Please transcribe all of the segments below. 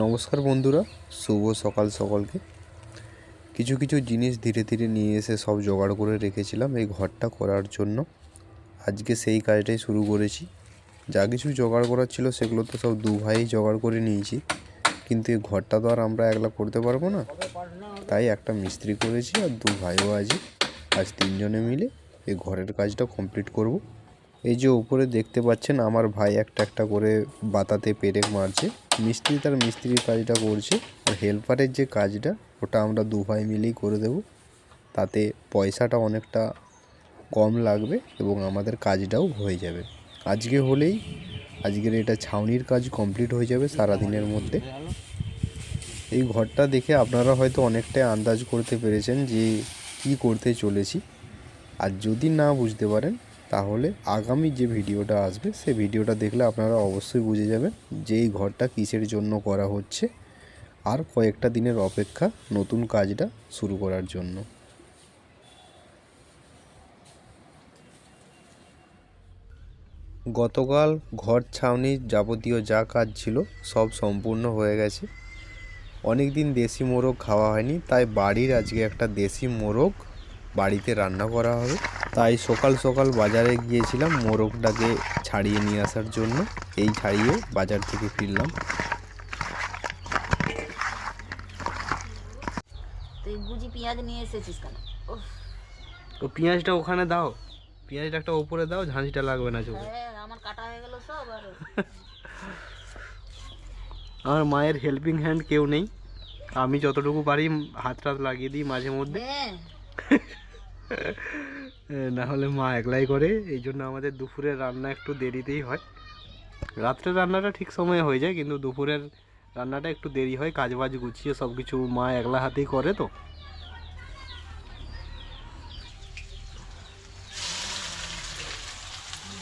নমস্কার বন্ধুরা, শুভ সকাল সকলকে। কিছু কিছু জিনিস ধীরে ধীরে নিয়ে এসে সব জোগাড় করে রেখেছিলাম এই ঘরটা করার জন্য। আজকে সেই কাজটাই শুরু করেছি। যা কিছু জোগাড় করার ছিল সেগুলো তো সব দু ভাই জোগাড় করে নিয়েছি, কিন্তু এই ঘরটা তো আর আমরা একলা করতে পারবো না। তাই একটা মিস্ত্রি করেছি আর দু ভাইও আছি। আজ তিনজনে মিলে এই ঘরের কাজটা কমপ্লিট করব। এই যে উপরে দেখতে পাচ্ছেন আমার ভাই একটা একটা করে বাতাতে পেরেক মারছে। মিস্ত্রি তার মিস্ত্রির কাজটা করছে, আর হেল্পারের যে কাজটা ওটা আমরা দু ভাই মিলেই করে দেব। তাতে পয়সাটা অনেকটা কম লাগবে এবং আমাদের কাজটাও হয়ে যাবে। আজকে হলেই আজকের এটা ছাউনির কাজ কমপ্লিট হয়ে যাবে সারাদিনের মধ্যে। এই ঘরটা দেখে আপনারা হয়তো অনেকটাই আন্দাজ করতে পেরেছেন যে কি করতে চলেছি। আর যদি না বুঝতে পারেন তাহলে আগামী যে ভিডিওটা আসবে সেই ভিডিওটা দেখলে আপনারা অবশ্যই বুঝে যাবেন যে এই ঘরটা কিসের জন্য করা হচ্ছে। আর কয়েকটা দিনের অপেক্ষা নতুন কাজটা শুরু করার জন্য। গতকাল ঘর ছাউনির যাবতীয় যা কাজ ছিল সব সম্পূর্ণ হয়ে গেছে। অনেক দিন দেশি মোরগ খাওয়া হয়নি, তাই বাড়ির আজকে একটা দেশি মোরগ বাড়িতে রান্না করা হবে। তাই সকাল সকাল বাজারে গিয়েছিলাম মোরগটাকে ছাড়িয়ে নিয়ে আসার জন্য। এই ছাড়িয়ে বাজার থেকে ফিরলাম। তুই বুঝি পেঁয়াজ নিয়ে এসেছিস কেন? তো পেঁয়াজটা ওখানে দাও, পেঁয়াজটা একটা উপরে দাও, ঝাঁঝিটা লাগবে না চোখে। হ্যাঁ, আমার কাটা হয়ে গেল সব। আর আমার মায়ের হেল্পিং হ্যান্ড কেউ নেই, আমি যতটুকু পারি হাত টাত লাগিয়ে দিই মাঝে মধ্যে। না হলে মা একলাই করে, এই জন্য আমাদের দুপুরের রান্না একটু দেরিতেই হয়। রাত্রের রান্নাটা ঠিক সময়ে হয়ে যায়, কিন্তু দুপুরের রান্নাটা একটু দেরি হয়। কাজবাজ গুছিয়ে সব কিছু মা একলা হাতেই করে। তো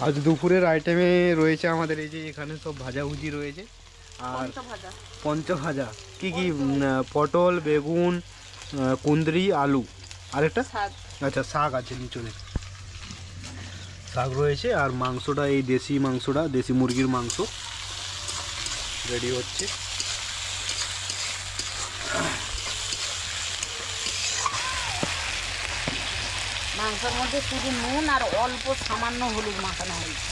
আজ দুপুরের আইটেমে রয়েছে আমাদের এই যে এখানে সব ভাজাভুজি রয়েছে। আর পঞ্চ ভাজা কি কি? পটল, বেগুন, কুঁদরি, আলু, আরেকটা আচ্ছা শাক আছে নিচনে, শাক রয়েছে। আর মাংসটা এই দেশি মাংসটা, দেশি মুরগির মাংস রেডি হচ্ছে। মাংসের মধ্যে শুধু নুন আর অল্প সামান্য হলুদ মাখানো হয়েছে।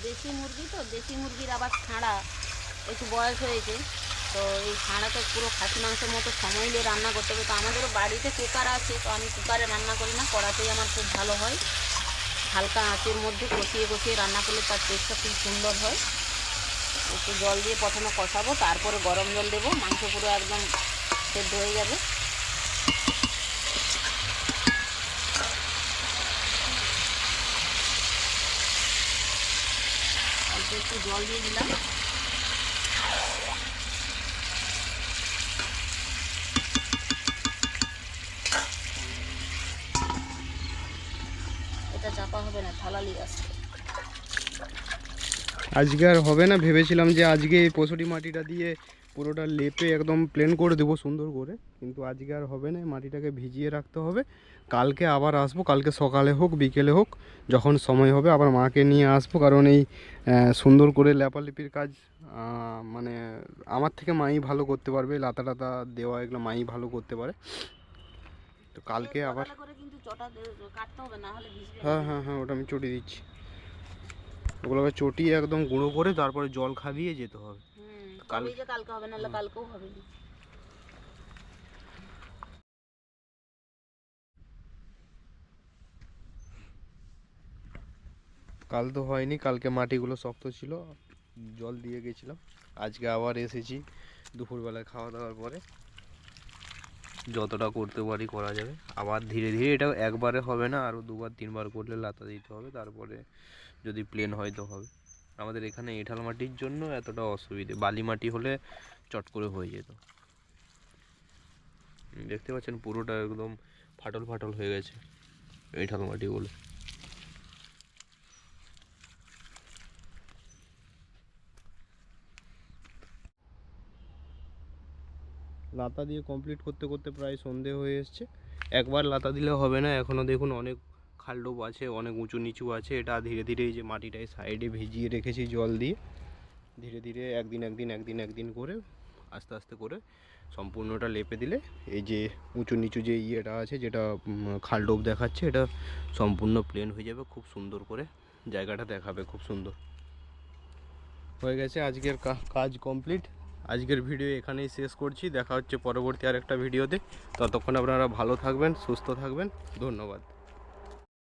দেশি মুরগি তো, দেশি মুরগির আবার ছাড়া একটু বয়স হয়েছে, তো এই ছাড়াটা পুরো খাসি মাংসের মতো সময় নিয়ে রান্না করতে হবে। তো আমাদেরও বাড়িতে কুকার আছে, তো আমি কুকারে রান্না করি না, কড়াতেই আমার খুব ভালো হয়। হালকা আঁচের মধ্যে কষিয়ে কষিয়ে রান্না করলে তার টেস্টটা খুব সুন্দর হয়। একটু জল দিয়ে প্রথমে কষাবো, তারপরে গরম জল দেবো, মাংস পুরো একদম সেদ্ধ হয়ে যাবে। অল্প একটু জল দিয়ে দিলাম। এটা চাপা হবে না, থালা নিয়ে আসবে। আজকে আর হবে না, ভেবেছিলাম যে আজকে এই পশুটি মাটিটা দিয়ে পুরোটা লেপে একদম প্লেন করে দেবো সুন্দর করে, কিন্তু আজকে আর হবে না। মাটিটাকে ভিজিয়ে রাখতে হবে। কালকে আবার আসবো, কালকে সকালে হোক বিকেলে হোক, যখন সময় হবে আবার মাকে নিয়ে আসবো। কারণ এই সুন্দর করে লেপালেপির কাজ মানে আমার থেকে মাই ভালো করতে পারবে। লাতা টাতা দেওয়া এগুলো মাই ভালো করতে পারে। তো কালকে আবার হ্যাঁ হ্যাঁ হ্যাঁ, ওটা আমি চটি দিচ্ছি। ওগুলোকে চটিয়ে একদম গুঁড়ো করে তারপরে জল খাবিয়ে যেতে হবে। কালকে হবে, নাহলে কালকেও হবে না। কাল তো হয়নি, কালকে মাটিগুলো শক্ত ছিল, জল দিয়ে গেছিলাম। আজকে আবার এসেছি দুপুরবেলায় খাওয়া দাওয়ার পরে। যতটা করতে পারি করা যাবে। আবার ধীরে ধীরে, এটা একবারে হবে না, আরও দুবার তিনবার করলে লাতা দিতে হবে, তারপরে যদি প্লেন হয় তো হবে। আমাদের এখানে এঁঠাল মাটির জন্য এতটা অসুবিধে, বালি মাটি হলে চট করে হয়ে যেত। দেখতে পাচ্ছেন পুরোটা একদম ফাটল ফাটল হয়ে গেছে এঁঠাল মাটি বলে। লাতা দিয়ে কমপ্লিট করতে করতে প্রায় সন্ধে হয়ে এসছে। একবার লাতা দিলে হবে না, এখনও দেখুন অনেক খালডোব আছে, অনেক উঁচু নিচু আছে। এটা ধীরে ধীরে এই যে মাটিটাই সাইডে ভিজিয়ে রেখেছি জল দিয়ে, ধীরে ধীরে একদিন করে আস্তে আস্তে করে সম্পূর্ণটা লেপে দিলে এই যে উঁচু নিচু যে ইয়েটা আছে, যেটা খালডোব দেখাচ্ছে, এটা সম্পূর্ণ প্লেন হয়ে যাবে, খুব সুন্দর করে জায়গাটা দেখাবে, খুব সুন্দর হয়ে গেছে। আজকের কাজ কমপ্লিট। আজকের ভিডিও এখানেই শেষ করছি, দেখা হচ্ছে পরবর্তী আরেকটা ভিডিওতে। ততক্ষণ আপনারা ভালো থাকবেন, সুস্থ থাকবেন, ধন্যবাদ।